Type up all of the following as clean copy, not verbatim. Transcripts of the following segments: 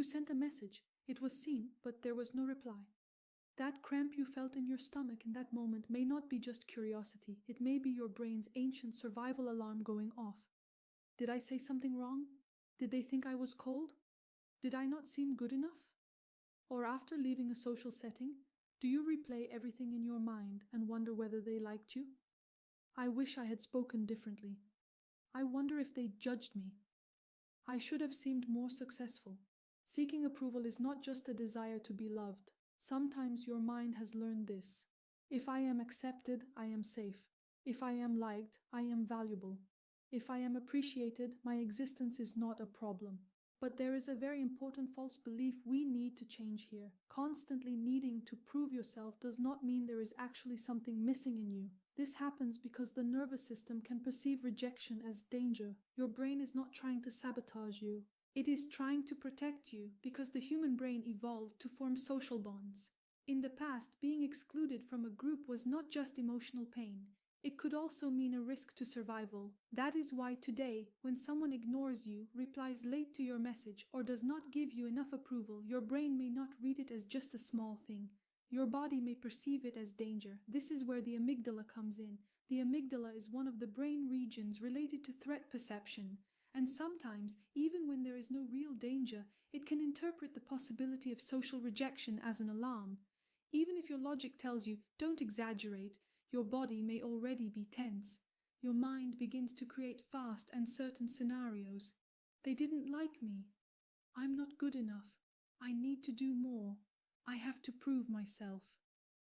You sent a message. It was seen, but there was no reply. That cramp you felt in your stomach in that moment may not be just curiosity. It may be your brain's ancient survival alarm going off. Did I say something wrong? Did they think I was cold? Did I not seem good enough? Or after leaving a social setting, do you replay everything in your mind and wonder whether they liked you? I wish I had spoken differently. I wonder if they judged me. I should have seemed more successful. Seeking approval is not just a desire to be loved. Sometimes your mind has learned this. If I am accepted, I am safe. If I am liked, I am valuable. If I am appreciated, my existence is not a problem. But there is a very important false belief we need to change here. Constantly needing to prove yourself does not mean there is actually something missing in you. This happens because the nervous system can perceive rejection as danger. Your brain is not trying to sabotage you. It is trying to protect you because the human brain evolved to form social bonds. In the past, being excluded from a group was not just emotional pain. It could also mean a risk to survival. That is why today, when someone ignores you, replies late to your message, or does not give you enough approval, your brain may not read it as just a small thing. Your body may perceive it as danger. This is where the amygdala comes in. The amygdala is one of the brain regions related to threat perception. And sometimes, even when there is no real danger, it can interpret the possibility of social rejection as an alarm. Even if your logic tells you, don't exaggerate, your body may already be tense. Your mind begins to create fast and certain scenarios. They didn't like me. I'm not good enough. I need to do more. I have to prove myself.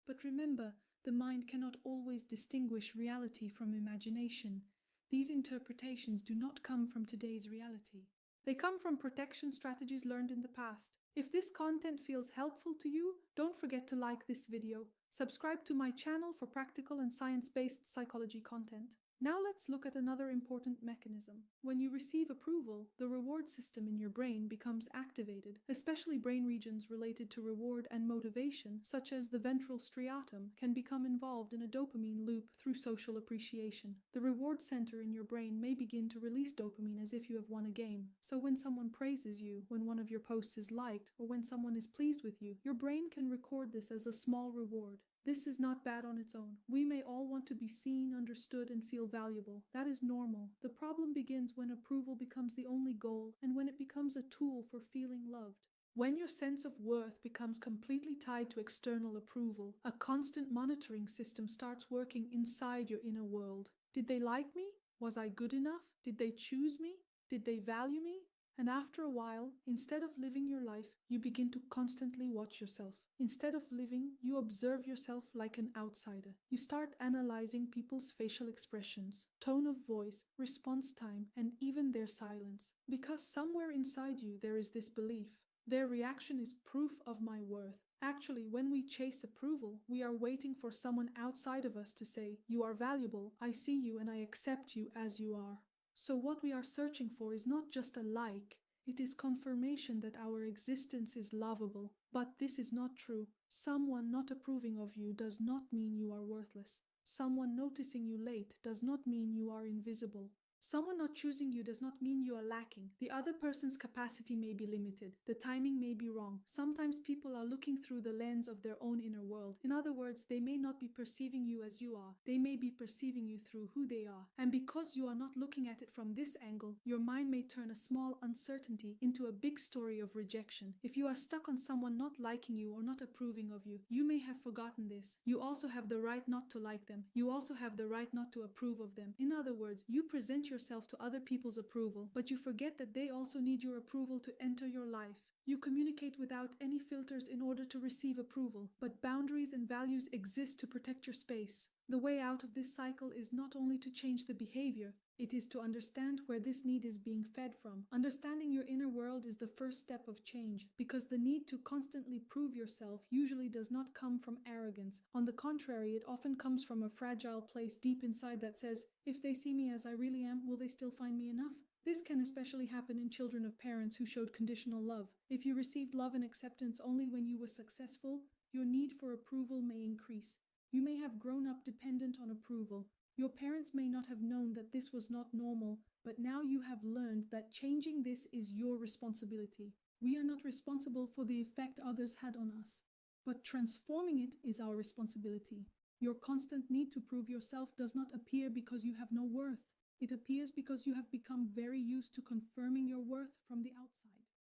But remember, the mind cannot always distinguish reality from imagination. These interpretations do not come from today's reality. They come from protection strategies learned in the past. If this content feels helpful to you, don't forget to like this video. Subscribe to my channel for practical and science-based psychology content. Now let's look at another important mechanism. When you receive approval, the reward system in your brain becomes activated, especially brain regions related to reward and motivation, such as the ventral striatum, can become involved in a dopamine loop through social appreciation. The reward center in your brain may begin to release dopamine as if you have won a game. So when someone praises you, when one of your posts is liked, or when someone is pleased with you, your brain can record this as a small reward. This is not bad on its own. We may all want to be seen, understood, and feel valuable. That is normal. The problem begins when approval becomes the only goal and when it becomes a tool for feeling loved. When your sense of worth becomes completely tied to external approval, a constant monitoring system starts working inside your inner world. Did they like me? Was I good enough? Did they choose me? Did they value me? And after a while, instead of living your life, you begin to constantly watch yourself. Instead of living, you observe yourself like an outsider. You start analyzing people's facial expressions, tone of voice, response time, and even their silence. Because somewhere inside you there is this belief. Their reaction is proof of my worth. Actually, when we chase approval, we are waiting for someone outside of us to say, you are valuable, I see you and I accept you as you are. So what we are searching for is not just a like, it is confirmation that our existence is lovable. But this is not true. Someone not approving of you does not mean you are worthless. Someone noticing you late does not mean you are invisible. Someone not choosing you does not mean you are lacking. The other person's capacity may be limited. The timing may be wrong. Sometimes people are looking through the lens of their own inner world. In other words, they may not be perceiving you as you are. They may be perceiving you through who they are. And because you are not looking at it from this angle, your mind may turn a small uncertainty into a big story of rejection. If you are stuck on someone not liking you or not approving of you, you may have forgotten this. You also have the right not to like them. You also have the right not to approve of them. In other words, you present yourself to other people's approval, but you forget that they also need your approval to enter your life. You communicate without any filters in order to receive approval, but boundaries and values exist to protect your space. The way out of this cycle is not only to change the behavior, it is to understand where this need is being fed from. Understanding your inner world is the first step of change, because the need to constantly prove yourself usually does not come from arrogance. On the contrary, it often comes from a fragile place deep inside that says, if they see me as I really am, will they still find me enough? This can especially happen in children of parents who showed conditional love. If you received love and acceptance only when you were successful, your need for approval may increase. You may have grown up dependent on approval. Your parents may not have known that this was not normal, but now you have learned that changing this is your responsibility. We are not responsible for the effect others had on us, but transforming it is our responsibility. Your constant need to prove yourself does not appear because you have no worth. It appears because you have become very used to confirming your worth from the outside.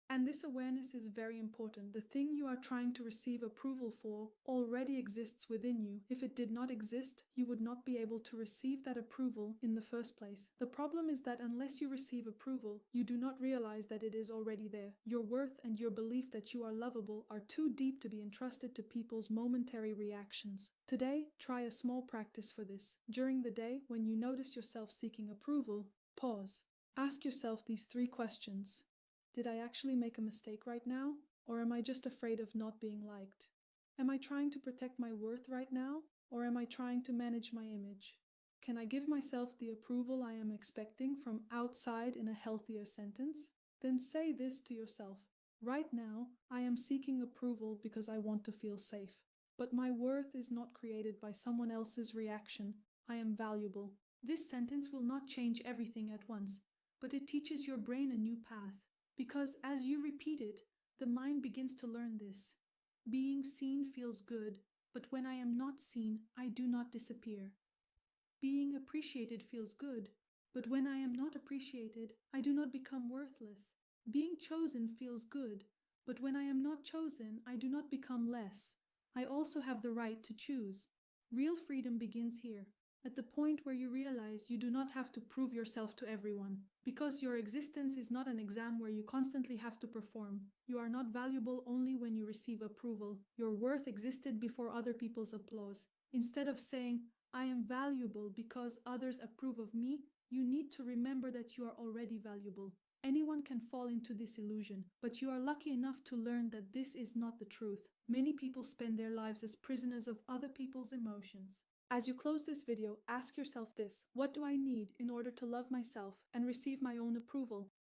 And this awareness is very important. The thing you are trying to receive approval for already exists within you. If it did not exist, you would not be able to receive that approval in the first place. The problem is that unless you receive approval, you do not realize that it is already there. Your worth and your belief that you are lovable are too deep to be entrusted to people's momentary reactions. Today, try a small practice for this. During the day, when you notice yourself seeking approval, pause. Ask yourself these 3 questions. Did I actually make a mistake right now? Or am I just afraid of not being liked? Am I trying to protect my worth right now? Or am I trying to manage my image? Can I give myself the approval I am expecting from outside in a healthier sentence? Then say this to yourself. Right now, I am seeking approval because I want to feel safe. But my worth is not created by someone else's reaction. I am valuable. This sentence will not change everything at once, but it teaches your brain a new path. Because as you repeat it, the mind begins to learn this. Being seen feels good, but when I am not seen, I do not disappear. Being appreciated feels good, but when I am not appreciated, I do not become worthless. Being chosen feels good, but when I am not chosen, I do not become less. I also have the right to choose. Real freedom begins here, at the point where you realize you do not have to prove yourself to everyone. Because your existence is not an exam where you constantly have to perform. You are not valuable only when you receive approval. Your worth existed before other people's applause. Instead of saying, I am valuable because others approve of me, you need to remember that you are already valuable. Anyone can fall into this illusion, but you are lucky enough to learn that this is not the truth. Many people spend their lives as prisoners of other people's emotions. As you close this video, ask yourself this: what do I need in order to love myself and receive my own approval?